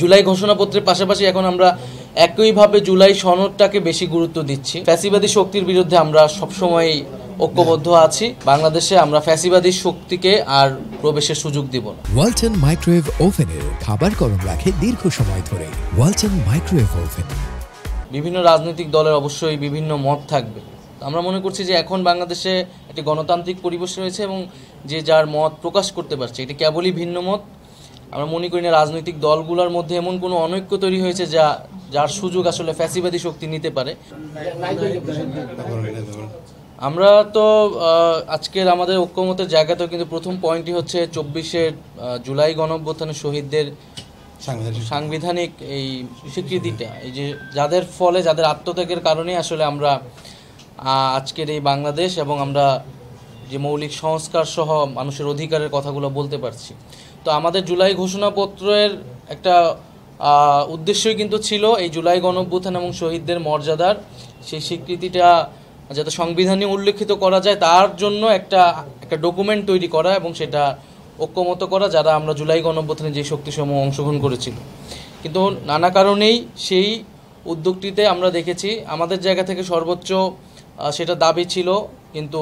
জুলাই ঘোষণাপত্রের পাশাপাশি এখন আমরা একইভাবে জুলাই সনদটাকে বেশি গুরুত্ব দিচ্ছি। ফ্যাসিবাদী শক্তির বিরুদ্ধে আমরা সবসময় ঐক্যবদ্ধ আছি। বাংলাদেশে আমরা ফ্যাসিবাদী শক্তিকে আর প্রবেশের সুযোগ দিব না। ওয়ালটন মাইক্রোওয়েভ ওভেনের খাবার গরম রাখে দীর্ঘ সময় ধরে। Walton microwave oven. বিভিন্ন রাজনৈতিক দলের অবশ্যই বিভিন্ন মত থাকবে। আমরা মনে করছি যে এখন বাংলাদেশে একটি গণতান্ত্রিক পরিবেশ রয়েছে এবং যে যার মত প্রকাশ করতে পারছে, এটি কেবলই ভিন্ন মত। আমরা মনে করি না রাজনৈতিক দলগুলোর মধ্যে এমন কোনো অনৈক্য তৈরি হয়েছে যার সুযোগ আসলে ফ্যাসিবাদী শক্তি নিতে পারে। আমরা তো আজকের আমাদের ঐক্যমতের জায়গাতেও কিন্তু প্রথম পয়েন্টই হচ্ছে 24শে জুলাই গণঅভ্যুত্থানের শহীদদের সাংবিধানিক এই স্বীকৃতিটা, এই যে যাদের ফলে যাদের আত্মত্যাগের কারণে আসলে আমরা আজকের এই বাংলাদেশ এবং আমরা যে মৌলিক সংস্কার সহ মানুষের অধিকারের কথাগুলো বলতে পারছি। তো আমাদের জুলাই ঘোষণাপত্রের একটা উদ্দেশ্যই কিন্তু ছিল এই জুলাই গণঅভ্যুত্থান এবং শহীদদের মর্যাদার সেই স্বীকৃতিটা যাতে সংবিধানে উল্লেখিত করা যায় তার জন্য একটা ডকুমেন্ট তৈরি করা এবং সেটা ঐক্যমত করা যারা আমরা জুলাই গণঅভ্যুত্থানে যে শক্তিসমূহ অংশগ্রহণ করেছিল। কিন্তু নানা কারণেই সেই উদ্যোগটিতে আমরা দেখেছি আমাদের জায়গা থেকে সর্বোচ্চ সেটা দাবি ছিল, কিন্তু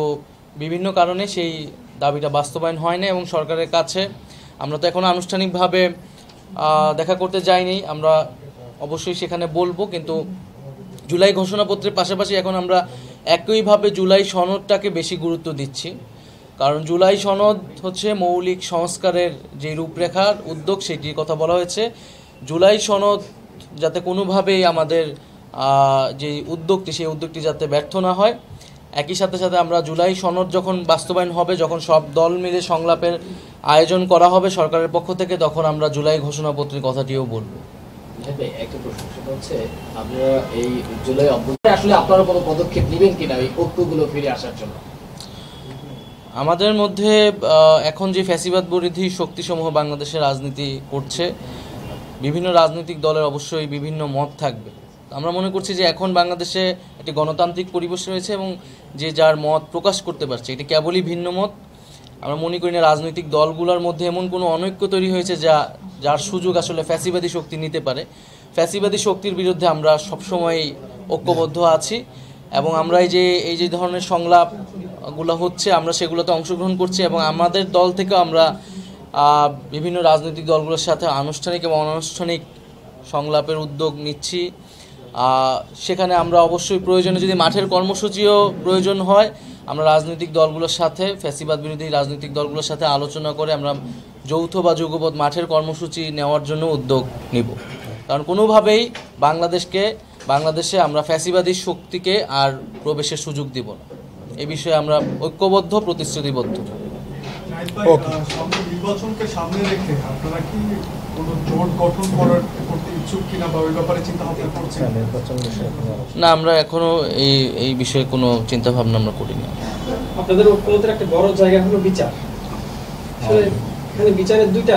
বিভিন্ন কারণে সেই দাবিটা বাস্তবায়ন হয় না এবং সরকারের কাছে আমরা তো এখনও আনুষ্ঠানিকভাবে দেখা করতে যাইনি। আমরা অবশ্যই সেখানে বলবো, কিন্তু জুলাই ঘোষণাপত্রের পাশাপাশি এখন আমরা একইভাবে জুলাই সনদটাকে বেশি গুরুত্ব দিচ্ছি। কারণ জুলাই সনদ হচ্ছে মৌলিক সংস্কারের যে রূপরেখার উদ্যোগ, সেটির কথা বলা হয়েছে। জুলাই সনদ যাতে কোনোভাবেই আমাদের যে উদ্যোগটি সেই উদ্যোগটি যাতে ব্যর্থ না হয়, একই সাথে সাথে আমরা জুলাই সনদ যখন বাস্তবায়ন হবে, যখন সব দল মিলে সংলাপের আয়োজন করা হবে সরকারের পক্ষ থেকে, তখন আমরা জুলাই ঘোষণাপত্রের কথাটিও বলবো। একটা প্রশ্ন, সেটা হচ্ছে আপনারা এই জুলাই অভ্যুত্থানে আসলে আপনারা কোনো পদক্ষেপ নেবেন কিনা এই ঐক্যগুলো ফিরে আসার জন্য? আমাদের মধ্যে এখন যে ফ্যাসিবাদ বিরোধী শক্তিসমূহ বাংলাদেশে রাজনীতি করছে, বিভিন্ন রাজনৈতিক দলের অবশ্যই বিভিন্ন মত থাকবে। আমরা মনে করছি যে এখন বাংলাদেশে একটি গণতান্ত্রিক পরিবেশ রয়েছে এবং যে যার মত প্রকাশ করতে পারছে, এটি কেবলই ভিন্ন মত। আমরা মনে করি না রাজনৈতিক দলগুলোর মধ্যে এমন কোনো অনৈক্য তৈরি হয়েছে যার সুযোগ আসলে ফ্যাসিবাদী শক্তি নিতে পারে। ফ্যাসিবাদী শক্তির বিরুদ্ধে আমরা সবসময় ঐক্যবদ্ধ আছি এবং আমরা এই যে ধরনের সংলাপগুলো হচ্ছে আমরা সেগুলোতে অংশগ্রহণ করছি এবং আমাদের দল থেকেও আমরা বিভিন্ন রাজনৈতিক দলগুলোর সাথে আনুষ্ঠানিক এবং অনানুষ্ঠানিক সংলাপের উদ্যোগ নিচ্ছি। সেখানে আমরা অবশ্যই প্রয়োজনে যদি মাঠের কর্মসূচিও প্রয়োজন হয়, আমরা রাজনৈতিক দলগুলোর সাথে ফ্যাসিবাদ বিরোধী রাজনৈতিক দলগুলোর সাথে আলোচনা করে আমরা যৌথ বা যুগপৎ মাঠের কর্মসূচি নেওয়ার জন্য উদ্যোগ নিব। কারণ কোনোভাবেই বাংলাদেশে আমরা ফ্যাসিবাদী শক্তিকে আর প্রবেশের সুযোগ দিব না। এই বিষয়ে আমরা ঐক্যবদ্ধ, প্রতিশ্রুতিবদ্ধ। নির্বাচনকে সামনে রেখে আপনারা কি কোনো জোট গঠন করতে ইচ্ছুক কিনা বা ওই ব্যাপারে চিন্তা ভাবনা করছেন? না, আমরা এখনো এই বিষয়ে কোনো চিন্তা ভাবনা আমরা করি না। আপনাদের ঐক্যমতের একটা বড় জায়গা হলো বিচার। এখানে বিচারের দুইটা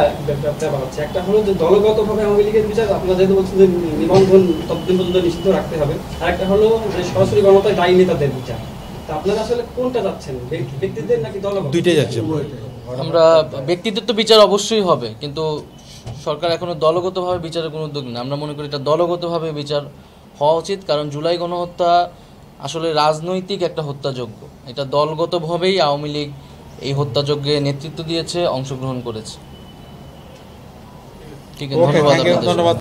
ব্যাপার আছে। একটা হলো যে দলগতভাবে আওয়ামী লীগের বিচার, আপনারা যেহেতু বলছেন যে নিবন্ধন ততদিন পর্যন্ত নিষিদ্ধ রাখতে হবে, আর একটা হলো যে সরাসরি গণতায় দায়ী নেতাদের বিচার। তা আপনারা আসলে কোনটা যাচ্ছেন, ব্যক্তিদের নাকি দলগত? দুইটাই যাচ্ছে। আমরা ব্যক্তিদের তো বিচার অবশ্যই হবে, কিন্তু সরকার এখনো দলগতভাবে বিচারের কোনো উদ্যোগ নেই। আমরা মনে করি এটা দলগতভাবে বিচার হওয়া উচিত, কারণ জুলাই গণহত্যা আসলে রাজনৈতিক একটা হত্যাযজ্ঞ। এটা দলগতভাবেই আওয়ামী লীগ এই হত্যাযজ্ঞে নেতৃত্ব দিয়েছে, অংশগ্রহণ করেছে। ঠিক আছে, ধন্যবাদ।